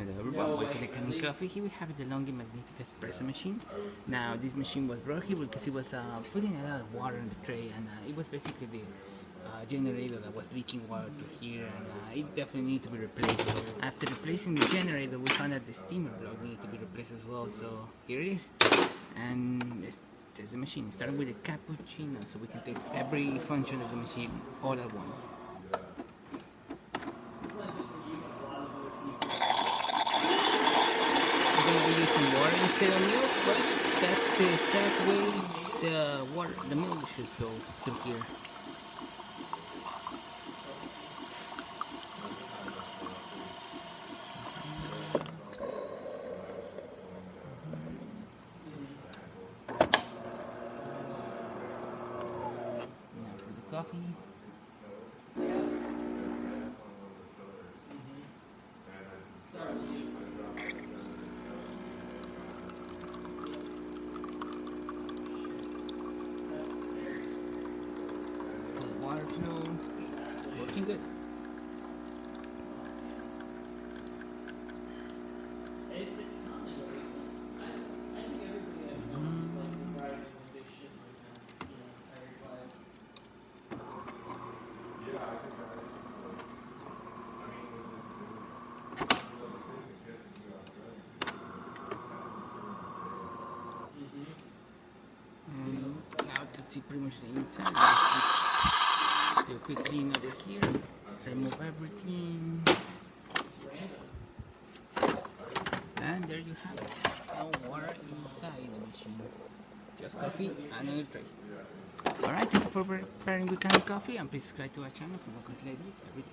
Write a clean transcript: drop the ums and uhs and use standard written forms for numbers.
Hello everyone, welcome to Kanen Coffee. Here we have the delonggi magnifica espresso machine. Now this machine was broken because it was putting a lot of water in the tray, and it was basically the generator that was leaching water to here, and it definitely needed to be replaced. After replacing the generator, we found that the steamer block needed to be replaced as well. So here it is, and this is the machine. Starting with the cappuccino, so we can test every function of the machine all at once. Using water instead of milk, but that's the exact way the milk should flow through here. Now for the coffee. Water flow, working good. And now to see pretty much the inside. Do a quick clean over here, remove everything, and there you have it. No water inside the machine, just coffee and another tray. Alright, thank you for preparing with Kanen Coffee, and please subscribe to our channel for more content like this every day.